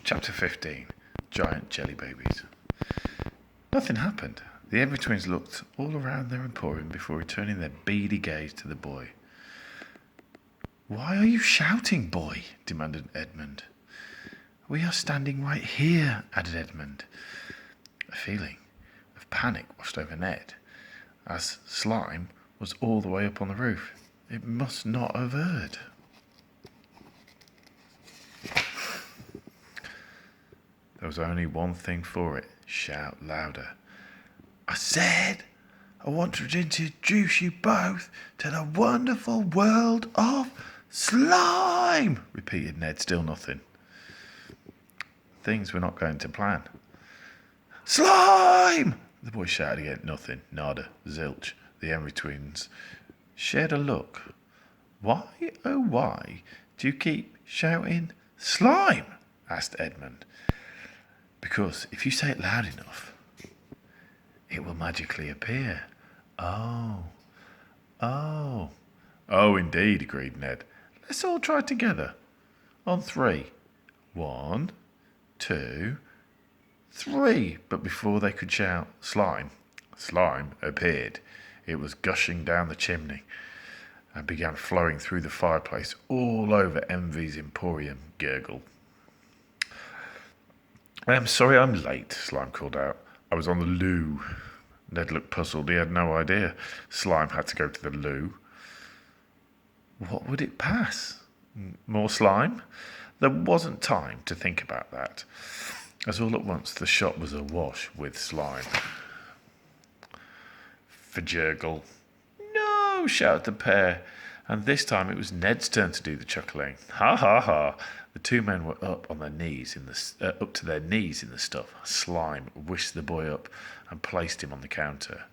Chapter 15. Giant Jelly Babies. Nothing happened. The Envy twins looked all around their emporium before returning their beady gaze to the boy. "Why are you shouting, boy?" demanded Edmund. "We are standing right here," added Edmund. A feeling of panic washed over Ned, as Slime was all the way up on the roof. It must not have heard. There was only one thing for it. Shout louder. "I said I wanted to introduce you both to the wonderful world of slime," repeated Ned, still nothing. Things were not going to plan. "Slime!" the boy shouted again. Nothing. Nada. Zilch. The Envy twins shared a look. "Why, oh why, do you keep shouting slime?" asked Edmund. "Because if you say it loud enough, it will magically appear." Oh, indeed, agreed Ned. "Let's all try together. On 3. 1, 2, 3. But before they could shout slime appeared. It was gushing down the chimney and began flowing through the fireplace all over Envy's emporium. Gurgle. "I'm sorry I'm late," Slime called out. "I was on the loo." Ned looked puzzled. He had no idea Slime had to go to the loo. What would it pass? More slime? There wasn't time to think about that, as all at once the shop was awash with slime. Fajurgle. "No!" shouted the pair, and this time it was Ned's turn to do the chuckling. Ha ha ha! The two men were up to their knees in the stuff. Slime whisked the boy up and placed him on the counter.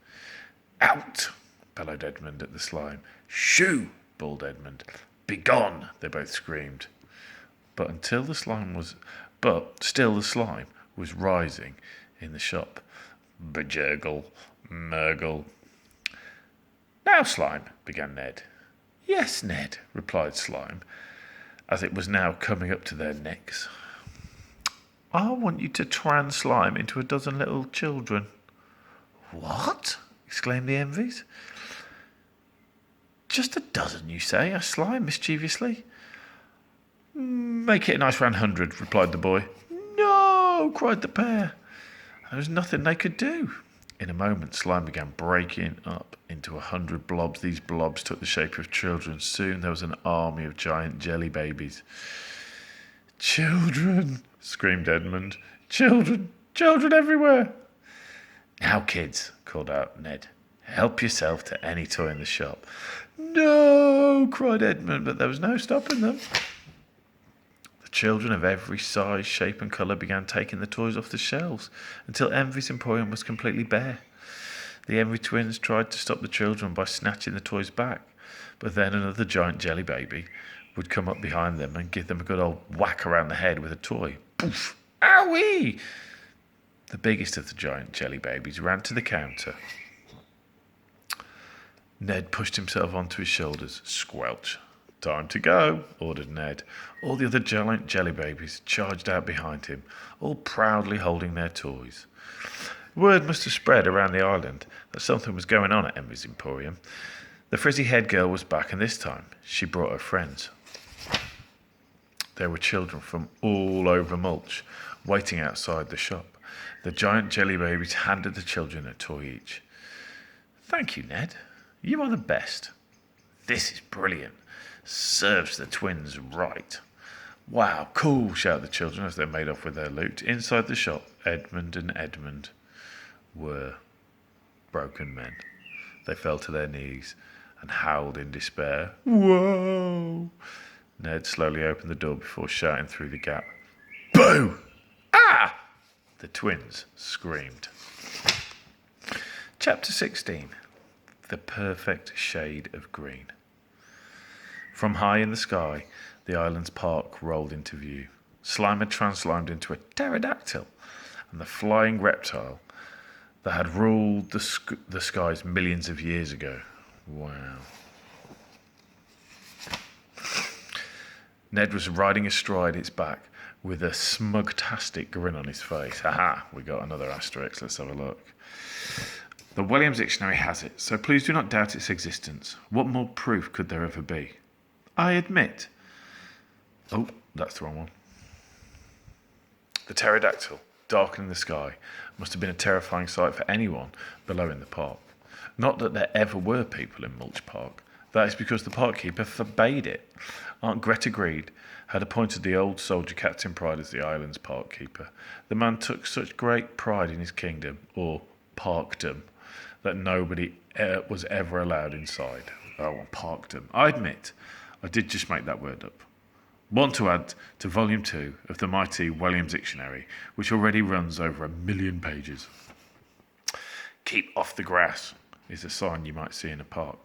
"Out!" bellowed Edmund at the slime. "Shoo!" bawled Edmund. "Begone!" they both screamed. But still the slime was rising in the shop. Bajurgle, Murgle. "Now, Slime," began Ned. "Yes, Ned," replied Slime, as it was now coming up to their necks. "I want you to slime into a dozen little children." "What?" exclaimed the Envies. "Just a dozen, you say?" asked Slime mischievously. "Make it a nice round 100, replied the boy. "No!" cried the pair. There was nothing they could do. In a moment, Slime began breaking up into 100 blobs. These blobs took the shape of children. Soon there was an army of giant jelly babies. "Children!" screamed Edmund. "Children! Children everywhere!" "Now, kids," called out Ned, "help yourself to any toy in the shop." "No!" cried Edmund, but there was no stopping them. The children of every size, shape and colour began taking the toys off the shelves until Envy's emporium was completely bare. The Envy twins tried to stop the children by snatching the toys back, but then another giant jelly baby would come up behind them and give them a good old whack around the head with a toy. Poof! Owie! The biggest of the giant jelly babies ran to the counter. Ned pushed himself onto his shoulders. Squelch. "Time to go," ordered Ned. All the other giant jelly babies charged out behind him, all proudly holding their toys. Word must have spread around the island that something was going on at Envy's emporium. The frizzy-haired girl was back, and this time she brought her friends. There were children from all over Mulch waiting outside the shop. The giant jelly babies handed the children a toy each. "Thank you, Ned. You are the best. This is brilliant. Serves the twins right." "Wow, cool," shouted the children as they made off with their loot. Inside the shop, Edmund were broken men. They fell to their knees and howled in despair. "Whoa!" Ned slowly opened the door before shouting through the gap. "Boo! Ah!" The twins screamed. Chapter 16. The perfect shade of green. From high in the sky, the island's park rolled into view. Slime had translimed into a pterodactyl, and the flying reptile that had ruled the skies millions of years ago. Wow. Ned was riding astride its back, with a smug-tastic grin on his face. Haha, we got another asterisk. Let's have a look. The Williams Dictionary has it, so please do not doubt its existence. What more proof could there ever be? I admit. Oh, that's the wrong one. The pterodactyl, darkening the sky, must have been a terrifying sight for anyone below in the park. Not that there ever were people in Mulch Park. That is because the park keeper forbade it. Aunt Greta Greed had appointed the old soldier Captain Pride as the island's park keeper. The man took such great pride in his kingdom, or parkdom, that nobody was ever allowed inside. Oh, parkdom. I admit, I did just make that word up. Want to add to Volume 2 of the mighty Williams Dictionary, which already runs over 1 million pages. Keep off the grass is a sign you might see in a park.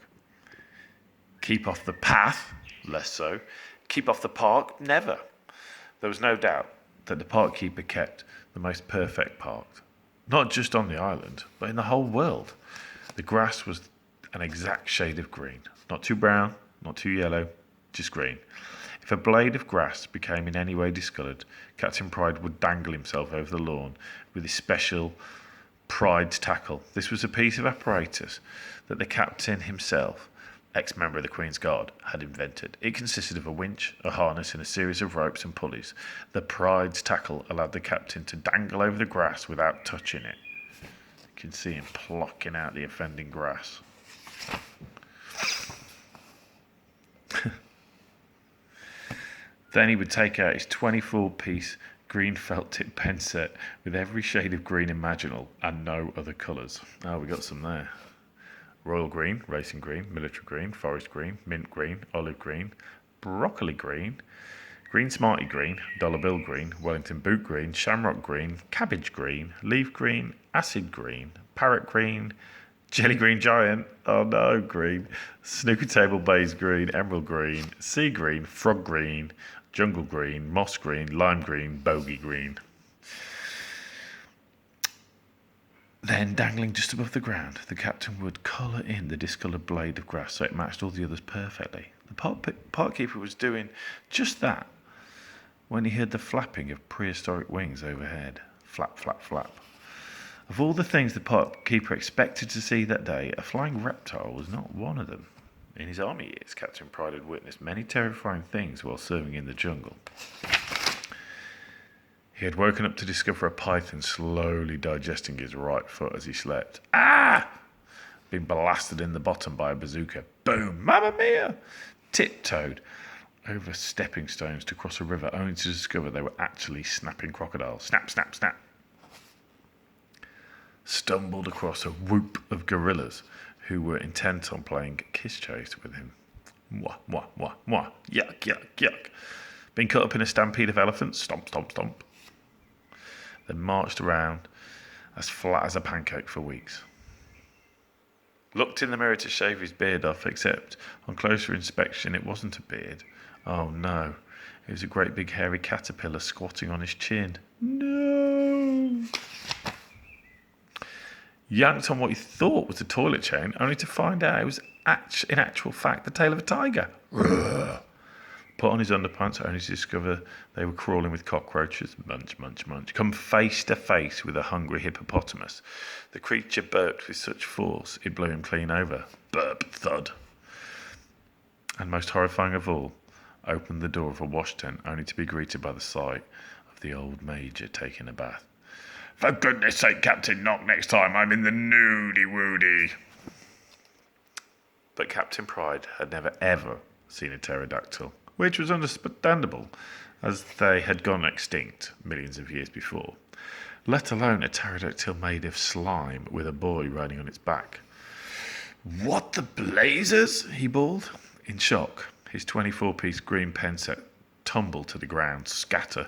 Keep off the path, less so. Keep off the park, never. There was no doubt that the park keeper kept the most perfect park, not just on the island, but in the whole world. The grass was an exact shade of green, not too brown, not too yellow, just green. If a blade of grass became in any way discoloured, Captain Pride would dangle himself over the lawn with his special Pride's tackle. This was a piece of apparatus that the captain himself, ex-member of the Queen's Guard, had invented. It consisted of a winch, a harness, and a series of ropes and pulleys. The Pride's tackle allowed the captain to dangle over the grass without touching it. You can see him plucking out the offending grass. Then he would take out his 24-piece green felt tip pen set with every shade of green imaginable and no other colours. Oh, we got some there. Royal green, racing green, military green, forest green, mint green, olive green, broccoli green, green smarty green, dollar bill green, Wellington boot green, shamrock green, cabbage green, leaf green, acid green, parrot green, jelly green giant, oh no, green, snooker table baize green, emerald green, sea green, frog green, jungle green, moss green, lime green, bogey green. Then, dangling just above the ground, the captain would colour in the discoloured blade of grass so it matched all the others perfectly. The park keeper was doing just that when he heard the flapping of prehistoric wings overhead. Flap, flap, flap. Of all the things the park keeper expected to see that day, a flying reptile was not one of them. In his army years, Captain Pride had witnessed many terrifying things while serving in the jungle. He had woken up to discover a python slowly digesting his right foot as he slept. Ah! Been blasted in the bottom by a bazooka. Boom! Mamma mia! Tiptoed over stepping stones to cross a river, only to discover they were actually snapping crocodiles. Snap, snap, snap. Stumbled across a whoop of gorillas who were intent on playing kiss chase with him. Mwah, mwah, mwah, mwah. Yuck, yuck, yuck. Been caught up in a stampede of elephants. Stomp, stomp, stomp. Then marched around as flat as a pancake for weeks. Looked in the mirror to shave his beard off, except on closer inspection it wasn't a beard. Oh no, it was a great big hairy caterpillar squatting on his chin. No! Yanked on what he thought was a toilet chain, only to find out it was in actual fact the tail of a tiger. Put on his underpants, only to discover they were crawling with cockroaches. Munch, munch, munch. Come face to face with a hungry hippopotamus. The creature burped with such force it blew him clean over. Burp, thud. And most horrifying of all, opened the door of a wash tent, only to be greeted by the sight of the old major taking a bath. For goodness sake, Captain, knock next time. I'm in the nudie-woody. But Captain Pride had never ever seen a pterodactyl, which was understandable, as they had gone extinct millions of years before, let alone a pterodactyl made of slime with a boy riding on its back. What the blazes? He bawled. In shock, his 24-piece green pen set tumbled to the ground, scatter.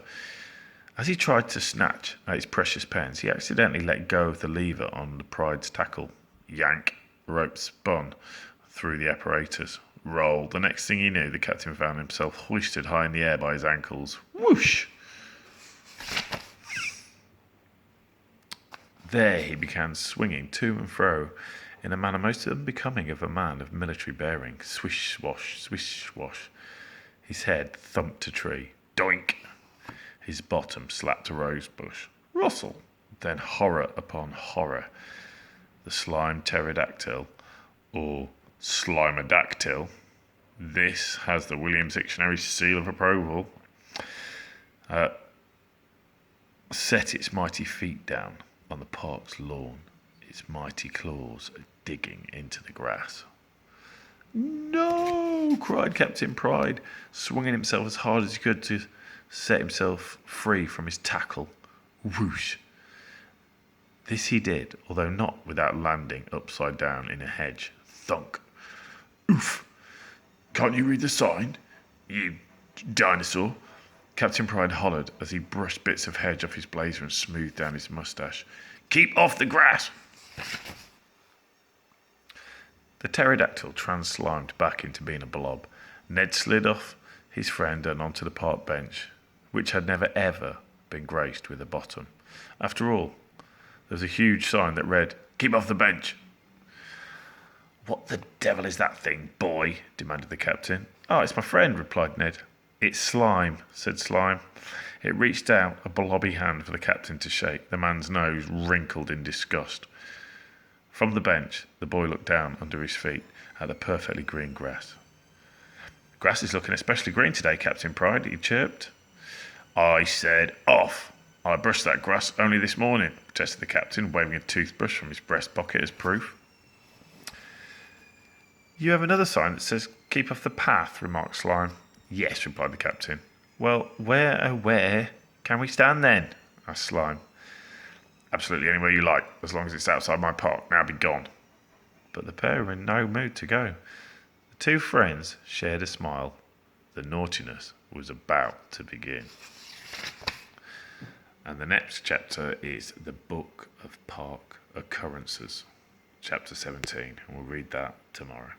As he tried to snatch at his precious pens, he accidentally let go of the lever on the Pride's tackle. Yank. Rope spun through the apparatus. Roll. The next thing he knew, the captain found himself hoisted high in the air by his ankles. Whoosh! There he began swinging to and fro in a manner most unbecoming of a man of military bearing. Swish, swash, swish, swash. His head thumped a tree. Doink! His bottom slapped a rose bush. Rustle! Then horror upon horror. The slime pterodactyl, or slimodactyl, this has the Williams Dictionary seal of approval, set its mighty feet down on the park's lawn, its mighty claws digging into the grass. No! Cried Captain Pride, swinging himself as hard as he could to set himself free from his tackle. Whoosh! This he did, although not without landing upside down in a hedge. Thunk! Oof! Can't you read the sign, you dinosaur? Captain Pride hollered as he brushed bits of hedge off his blazer and smoothed down his moustache. Keep off the grass! The pterodactyl translimed back into being a blob. Ned slid off his friend and onto the park bench, which had never ever been graced with a bottom. After all, there was a huge sign that read, Keep off the bench. What the devil is that thing, boy? Demanded the captain. Oh, it's my friend, replied Ned. It's Slime, said Slime. It reached out a blobby hand for the captain to shake. The man's nose wrinkled in disgust. From the bench, the boy looked down under his feet at the perfectly green grass. Grass is looking especially green today, Captain Pride, he chirped. I said off. I brushed that grass only this morning, protested the captain, waving a toothbrush from his breast pocket as proof. You have another sign that says, Keep off the path, remarked Slime. Yes, replied the captain. Well, where can we stand then? Asked Slime. Absolutely anywhere you like, as long as it's outside my park. Now be gone. But the pair were in no mood to go. The two friends shared a smile. The naughtiness was about to begin. And the next chapter is the Book of Park Occurrences, chapter 17, and we'll read that tomorrow.